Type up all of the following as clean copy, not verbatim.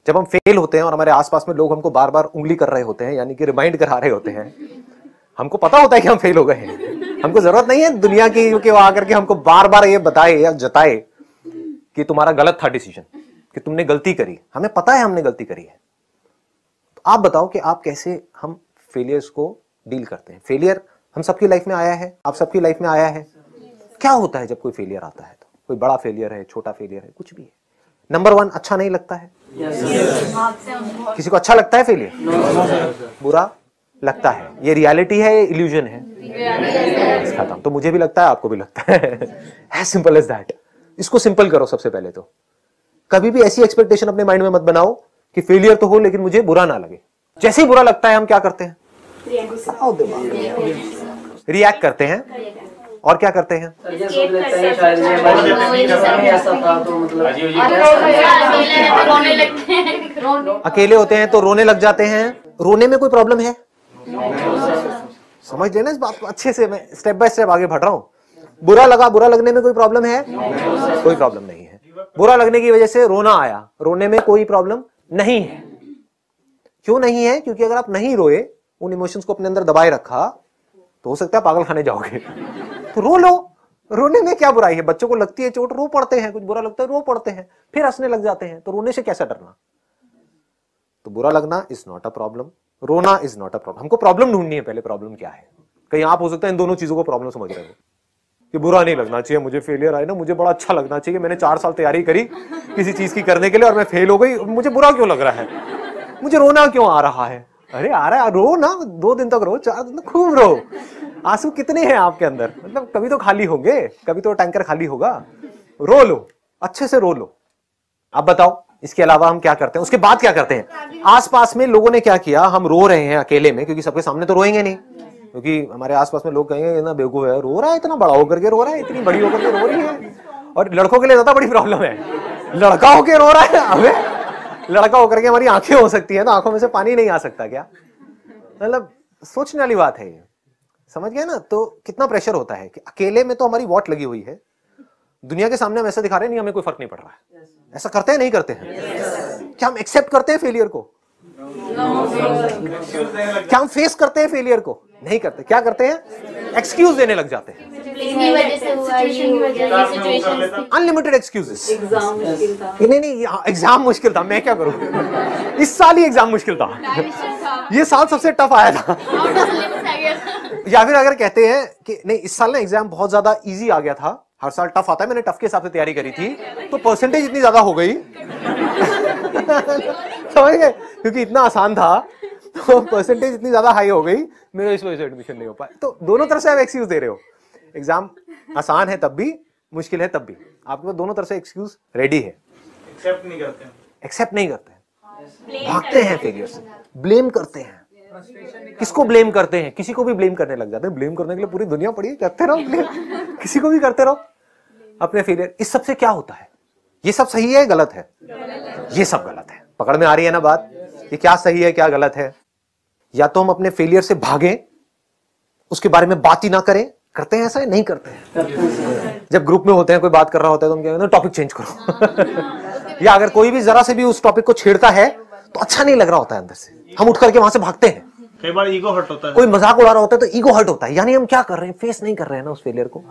जब हम फेल होते हैं और हमारे आसपास में लोग हमको बार बार उंगली कर रहे होते हैं, यानी कि रिमाइंड करा रहे होते हैं, हमको पता होता है कि हम फेल हो गए हैं, हमको जरूरत नहीं है दुनिया की कि वो आकर के हमको बार बार ये बताए या जताए कि तुम्हारा गलत था डिसीजन, कि तुमने गलती करी। हमें पता है हमने गलती करी है। तो आप बताओ कि आप कैसे हम फेलियर्स को डील करते हैं। फेलियर हम सबकी लाइफ में आया है, आप सबकी लाइफ में आया है। क्या होता है जब कोई फेलियर आता है? तो कोई बड़ा फेलियर है, छोटा फेलियर है, कुछ भी है। नंबर 1, अच्छा नहीं लगता है। किसी को अच्छा लगता है फेलियर? बुरा लगता है। ये रियलिटी है, ये इल्यूजन है? खत्म। तो मुझे भी लगता है, आपको भी लगता है। As simple as that. इसको सिंपल करो सबसे पहले तो। कभी भी ऐसी एक्सपेक्टेशन अपने माइंड में मत बनाओ कि फेलियर तो हो लेकिन मुझे बुरा ना लगे। जैसे ही बुरा लगता है हम क्या करते हैं? रिएक्ट करते हैं। और क्या करते हैं? अकेले होते हैं तो रोने लग जाते हैं। रोने में कोई प्रॉब्लम है? समझ लेना इस बात को अच्छे से। मैं स्टेप बाय स्टेप आगे बढ़ रहा हूं। बुरा लगा, बुरा लगने में कोई प्रॉब्लम है? कोई प्रॉब्लम नहीं है। बुरा लगने की वजह से रोना आया, रोने में कोई प्रॉब्लम नहीं है। क्यों नहीं है? क्योंकि अगर आप नहीं रोए, उन इमोशंस को अपने अंदर दबाए रखा, तो हो सकता है पागल खाने जाओगे। तो रो लो। रोने में क्या बुराई है? बच्चों को लगती है चोट, रो पड़ते हैं। कुछ बुरा लगता है, रो पड़ते हैं, फिर हंसने लग जाते हैं। तो रोने से कैसा डरना? तो बुरा लगना इज नॉट अ प्रॉब्लम, रोना इज नॉट अ प्रॉब्लम। हमको प्रॉब्लम ढूंढनी है पहले। प्रॉब्लम क्या है? कहीं आप हो सकता है इन दोनों चीजों को प्रॉब्लम समझ रहे हो कि बुरा नहीं लगना चाहिए, मुझे फेलियर आए ना, मुझे बड़ा अच्छा लगना चाहिए। मैंने 4 साल तैयारी करी किसी चीज की करने के लिए और मैं फेल हो गई, मुझे बुरा क्यों लग रहा है? मुझे रोना क्यों आ रहा है? अरे आ रहा है, रो ना। 2 दिन तक रो, 4 दिन तक खूब रो। आंसू कितने हैं आपके अंदर? मतलब कभी तो खाली होंगे, कभी तो टैंकर खाली होगा। रो लो, अच्छे से रो लो। अब बताओ इसके अलावा हम क्या करते हैं? उसके बाद क्या करते हैं? आसपास में लोगों ने क्या किया? हम रो रहे हैं अकेले में, क्योंकि सबके सामने तो रोएंगे नहीं, क्योंकि हमारे आसपास में लोग कहेंगे ना बेवकूफ है, रो रहा है, इतना बड़ा होकर के रो रहा है, इतनी बड़ी होकर के रो रही है। और लड़कों के लिए ज्यादा बड़ी प्रॉब्लम है, लड़का होकर रो रहा है। हमें लड़का होकर के हमारी आंखें हो सकती है, तो आंखों में से पानी नहीं आ सकता क्या? मतलब सोचने वाली बात है ये। समझ गए ना? तो कितना प्रेशर होता है कि अकेले में तो हमारी वॉट लगी हुई है, दुनिया के सामने हम ऐसा दिखा रहे हैं, नहीं हमें कोई फर्क नहीं पड़ रहा है। ऐसा करते हैं नहीं करते हैं? क्या हम एक्सेप्ट करते हैं फेलियर को? क्या हम फेस करते हैं फेलियर को? नहीं करते। क्या करते हैं? एक्सक्यूज देने लग जाते हैं। Unlimited excuses. नहीं, एग्जाम मुश्किल था, मैं क्या करूं? इस साल ही एग्जाम मुश्किल था, ये साल सबसे टफ आया था। या फिर अगर कहते हैं कि नहीं इस साल ना एग्जाम बहुत ज्यादा इजी आ गया था, हर साल टफ आता है, मैंने टफ के हिसाब से तैयारी करी थी, तो परसेंटेज इतनी ज्यादा हो गई। समझ गए? क्योंकि इतना आसान था तो परसेंटेज इतनी ज्यादा हाई हो गई, मेरा इस वजह से एडमिशन नहीं हो पाया। तो दोनों तरफ से आप एक्सक्यूज दे रहे हो। एग्जाम आसान है तब भी, मुश्किल है तब भी, आपके पास दोनों तरफ से एक्सक्यूज रेडी है। एक्सेप्ट नहीं करते हैं, भागते हैं फेलियर से, ब्लेम करते हैं। किसको ब्लेम करते हैं? किसी को भी ब्लेम करने लग जाते हैं। ब्लेम करने के लिए पूरी दुनिया पड़ी है, करते रहो ब्लेम, किसी को भी करते रहो अपने फेलियर। इस सब से क्या होता है? ये सब सही है गलत है? ये सब गलत है। पकड़ में आ रही है ना बात? ये क्या सही है क्या गलत है? या तो हम अपने फेलियर से भागें, उसके बारे में बात ही ना करें। करते हैं ऐसा? नहीं करते हैं। जब ग्रुप में होते हैं, कोई बात कर रहा होता है तो हम क्या कहते हैं? टॉपिक चेंज करो। या अगर कोई भी जरा से भी उस टॉपिक को छेड़ता है तो अच्छा नहीं लग रहा होता है अंदर से, हम उठ करके वहां से भागते हैं। कई बार ईगो हर्ट होता है, कोई मजाक उड़ा रहा होता है तो ईगो हर्ट होता है। यानी हम क्या कर रहे हैं? फेस नहीं कर रहे हैं ना उस फेलियर को।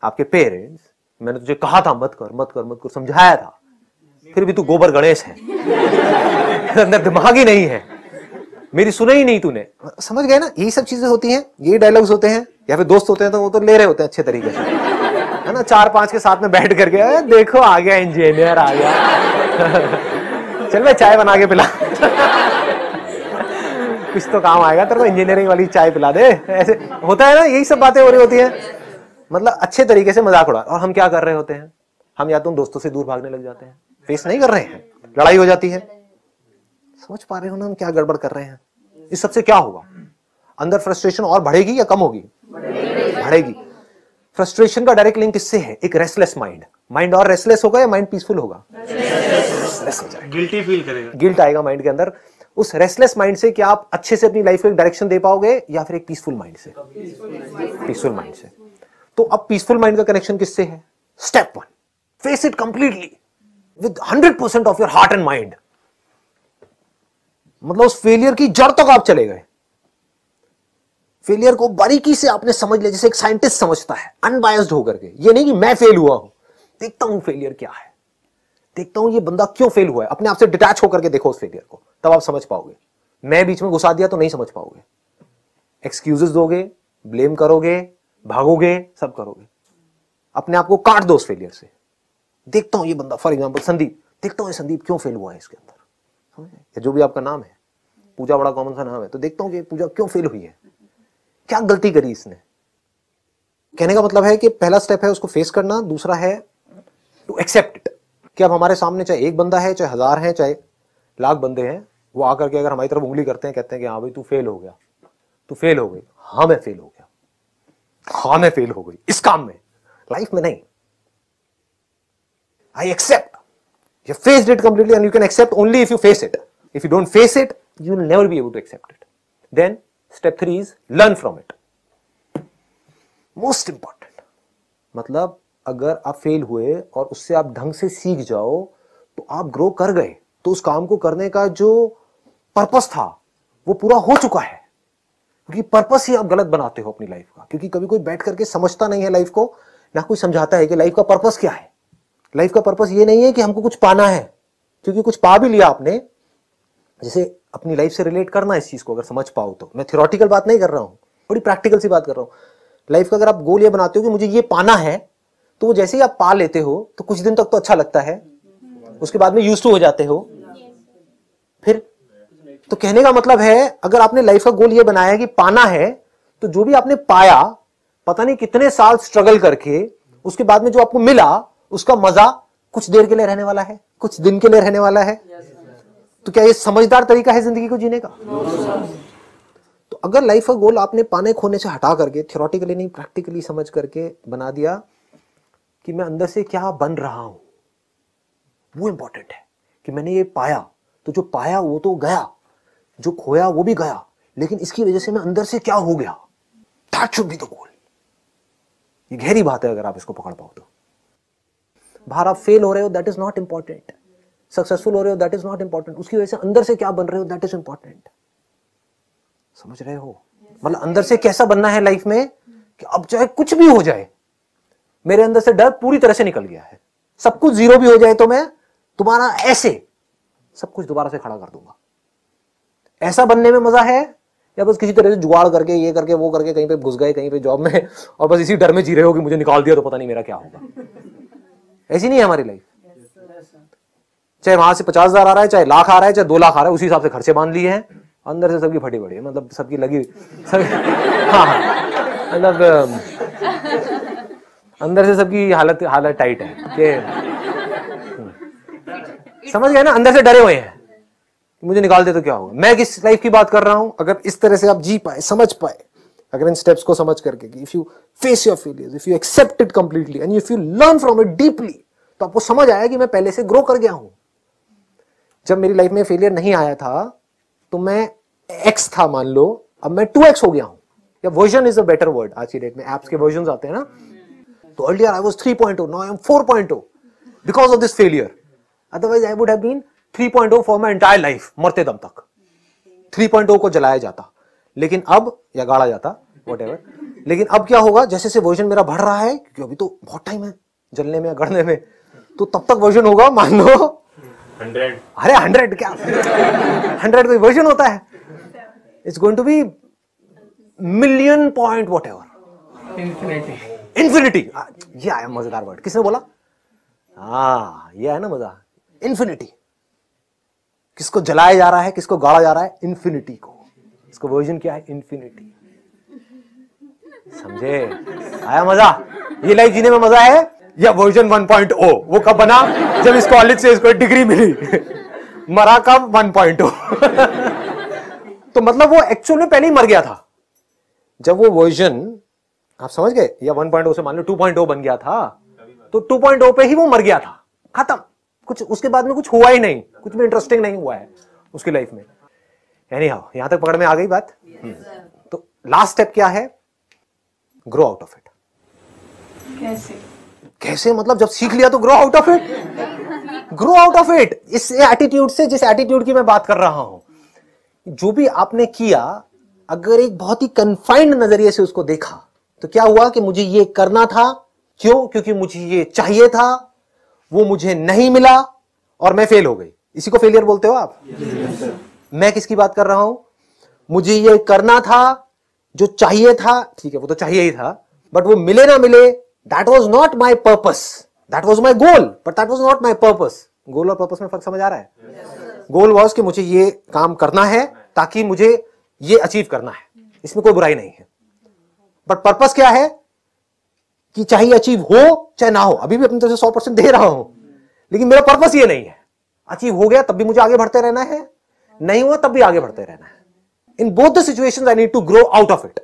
आपके पेरेंट्स, मैंने तुझे कहा था मत कर मत कर मत कर, समझाया था, फिर भी तू गोबर गणेश है, अंदर दिमाग ही नहीं है, मेरी सुने ही नहीं तूने। समझ गए ना? यही सब चीजें होती हैं, यही डायलॉग्स होते हैं। या फिर दोस्त होते हैं तो वो तो ले रहे होते हैं अच्छे तरीके से, है ना? 4-5 के साथ में बैठ करके, देखो आ गया इंजीनियर आ गया, चल मैं चाय बना के पिला, कुछ तो काम आएगा तेरे को, इंजीनियरिंग वाली चाय पिला दे। ऐसे होता है ना? यही सब बातें हो रही होती हैं, मतलब अच्छे तरीके से मजाक उड़ा। और हम क्या कर रहे होते हैं? हम या तो उन दोस्तों से दूर भागने लग जाते हैं, फेस नहीं कर रहे हैं, लड़ाई हो जाती है। समझ पा रहे हो ना हम क्या गड़बड़ कर रहे हैं? इस सबसे क्या होगा? अंदर फ्रस्ट्रेशन और बढ़ेगी या कम होगी? बढ़ेगी। फ्रस्ट्रेशन का डायरेक्ट लिंक किससे है? एक रेस्टलेस माइंड। माइंड और रेस्टलेस होगा या माइंड पीसफुल होगा? रेस्टलेस हो जाएगा, गिल्टी फील करेगा, गिल्ट आएगा माइंड के अंदर। उस रेस्टलेस माइंड से क्या आप अच्छे से अपनी लाइफ को एक डायरेक्शन दे पाओगे, या फिर एक पीसफुल माइंड से? पीसफुल माइंड से। तो अब पीसफुल माइंड का कनेक्शन किससे है? Step 1, face it completely with 100% of your heart and mind. मतलब उस फेलियर की जड़ तक आप चले गए, फेलियर को बारीकी से आपने समझ लिया, जैसे एक साइंटिस्ट समझता है अनबायस्ड होकर के। ये नहीं कि मैं फेल हुआ हूं, देखता हूं फेलियर क्या है, देखता हूं ये बंदा क्यों फेल हुआ है, अपने आप से डिटैच होकर के देखो उस फेलियर को, तब आप समझ पाओगे। मैं बीच में घुसा दिया तो नहीं समझ पाओगे, एक्सक्यूजेस दोगे, ब्लेम करोगे, भागोगे, सब करोगे। अपने आप को काट दो उस फेलियर से। देखता हूं ये बंदा, फॉर एग्जांपल संदीप, देखता हूं ये संदीप क्यों फेल हुआ है इसके अंदर, समझे? जो भी आपका नाम है, पूजा बड़ा कॉमन सा नाम है, तो देखता हूं कि पूजा क्यों फेल हुई है, क्या गलती करी इसने। कहने का मतलब है कि पहला स्टेप है उसको फेस करना, दूसरा है टू एक्सेप्ट इट, कि अब हमारे सामने चाहे एक बंदा है, चाहे 1000 है, चाहे लाख बंदे हैं, वो आकर के अगर हमारी तरफ उंगली करते हैं, कहते हैं कि हाँ भाई तू फेल हो गया, तू फेल हो गई, हाँ मैं फेल हो गया, हाँ मैं फेल हो गई इस काम में, लाइफ में नहीं। I accept. You faced it completely and you can accept only if you face it. If you don't face it, you will never be able to accept it. Then step 3 is learn from it. Most important. मतलब अगर आप fail हुए और उससे आप ढंग से सीख जाओ तो आप ग्रो कर गए, तो उस काम को करने का जो पर्पस था वो पूरा हो चुका है। क्योंकि पर्पस ही आप गलत बनाते हो अपनी लाइफ का, क्योंकि कभी कोई बैठ करके समझता नहीं है लाइफ को, ना कोई समझाता है कि लाइफ का पर्पस क्या है। लाइफ का पर्पस ये नहीं है कि हमको कुछ पाना है, क्योंकि कुछ पा भी लिया आपने। जैसे अपनी लाइफ से रिलेट करना इस चीज को अगर समझ पाओ तो, मैं थ्योरेटिकल बात नहीं कर रहा हूं, बड़ी प्रैक्टिकल सी बात कर रहा हूं। लाइफ का अगर आप गोल ये बनाते हो कि मुझे ये पाना है, तो वो जैसे ही आप पा लेते हो तो कुछ दिन तक तो अच्छा लगता है, उसके बाद में यूज्ड टू हो जाते हो। फिर तो कहने का मतलब है अगर आपने लाइफ का गोल ये बनाया है कि पाना है, तो जो भी आपने पाया, पता नहीं कितने साल स्ट्रगल करके, उसके बाद में जो आपको मिला, उसका मजा कुछ देर के लिए रहने वाला है, कुछ दिन के लिए रहने वाला है। तो क्या ये समझदार तरीका है जिंदगी को जीने का? तो अगर लाइफ का गोल आपने पाने खोने से हटा करके, थ्योरेटिकली नहीं प्रैक्टिकली समझ करके बना दिया कि मैं अंदर से क्या बन रहा हूं, वो इंपॉर्टेंट है। कि मैंने ये पाया, तो जो पाया वो तो गया, जो खोया वो भी गया, लेकिन इसकी वजह से मैं अंदर से क्या हो गया, that should be the goal. ये गहरी बात है अगर आप इसको पकड़ पाओ तो। बाहर आप फेल हो रहे हो, that is not important, successful हो रहे हो, दैट इज नॉट इंपॉर्टेंट, उसकी वजह से अंदर से क्या बन रहे हो, दैट इज इंपॉर्टेंट। समझ रहे हो? मतलब अंदर से कैसा बनना है लाइफ में कि अब चाहे कुछ भी हो जाए, मेरे अंदर से डर पूरी तरह से निकल गया है, सब कुछ जीरो भी हो जाए तो मैं तुम्हारा ऐसे सब कुछ दोबारा से खड़ा कर दूंगा। ऐसा बनने में मजा है, या बस किसी तरह से जुगाड़ करके, ये करके वो करके कहीं पे घुस गए, कहीं पे जॉब में, और बस इसी डर में जी रहे हो कि मुझे निकाल दिया तो पता नहीं मेरा क्या होगा। ऐसी नहीं है हमारी लाइफ। चाहे वहां से 50,000 आ रहा है, चाहे लाख आ रहा है, चाहे 2 लाख आ रहा है, उसी हिसाब से खर्चे बांध लिए हैं, अंदर से सबकी फटी पड़ी है, मतलब सबकी लगी हाँ, मतलब अंदर से सबकी हालत टाइट है कि समझ गए ना, अंदर से डरे हुए हैं मुझे निकाल दे तो क्या होगा। मैं किस लाइफ की बात कर रहा हूं? अगर इस तरह से आप जी पाए, समझ पाए, अगर इन स्टेप्स को समझ करके कि if you face your failures, if you accept it completely and if you learn from it deeply, तो आपको समझ आया कि मैं पहले से ग्रो कर गया हूं। जब मेरी लाइफ में फेलियर नहीं आया था तो मैं एक्स था, मान लो, अब मैं 2x हो गया हूं, या version is a better word. आज की डेट में एप्स के वर्जन आते हैं ना, तो earlier I was 3.0, now I am 4.0 because of this failure. Otherwise I would have been 3.0 for my entire life, मरते दम तक 3.0 को जलाया जाता, लेकिन अब, या गाड़ा जाता, व्हाटएवर। लेकिन अब क्या होगा, जैसे से वर्जन मेरा बढ़ रहा है, क्योंकि अभी तो बहुत टाइम है जलने में, गढ़ने में, तो तब तक वर्जन होगा, मान लो 100। अरे 100 क्या 100 कोई वर्जन होता है? It's going to be million point whatever, infinity. ये आया मजेदार वर्ड, किसने बोला? हाँ, ये है ना मजा, इंफिनिटी। किसको जलाया जा रहा है, किसको गाड़ा जा रहा है? इंफिनिटी को। इसका वर्जन क्या है? इंफिनिटी। समझे? आया मजा? ये लाइफ जीने में मजा है? या वर्जन 1.0 वो कब बना? जब इस कॉलेज से इसको डिग्री मिली मरा कब? 1.0 तो मतलब वो एक्चुअल में पहले ही मर गया था। जब वो वर्जन, आप समझ गए, या 1.0 से मान लो 2.0 बन गया था, तो 2.0 पे ही वो मर गया था, खत्म। कुछ उसके बाद में कुछ हुआ ही नहीं, कुछ भी इंटरेस्टिंग नहीं हुआ है उसकी लाइफ में। एनीहाउ, यहां तक पकड़ में आ गई बात? तो लास्ट स्टेप क्या है? Grow out of it. कैसे मतलब जब सीख लिया तो grow out of it. Grow out of it इस एटीट्यूड से, जिस एटीट्यूड की मैं बात कर रहा हूं जो भी आपने किया, अगर एक बहुत ही कन्फाइंड नजरिए से उसको देखा तो क्या हुआ कि मुझे ये करना था, क्यों? क्योंकि मुझे ये चाहिए था, वो मुझे नहीं मिला और मैं फेल हो गई। इसी को फेलियर बोलते हो आप? मैं किसकी बात कर रहा हूं? मुझे ये करना था, जो चाहिए था, ठीक है वो तो चाहिए ही था, बट वो मिले ना मिले, that was not my purpose, that was my goal but that was not my purpose. Goal और पर्पस में फर्क समझ आ रहा है? गोल वॉज कि मुझे ये काम करना है ताकि मुझे ये अचीव करना है, इसमें कोई बुराई नहीं है। बट पर्पस क्या है कि चाहे अचीव हो चाहे ना हो, अभी भी अपनी तरफ से 100% दे रहा हूं, लेकिन मेरा पर्पस ये नहीं है। अचीव हो गया तब भी मुझे आगे बढ़ते रहना है, नहीं हुआ तब भी आगे बढ़ते रहना है। In both the situations I need to grow out of it.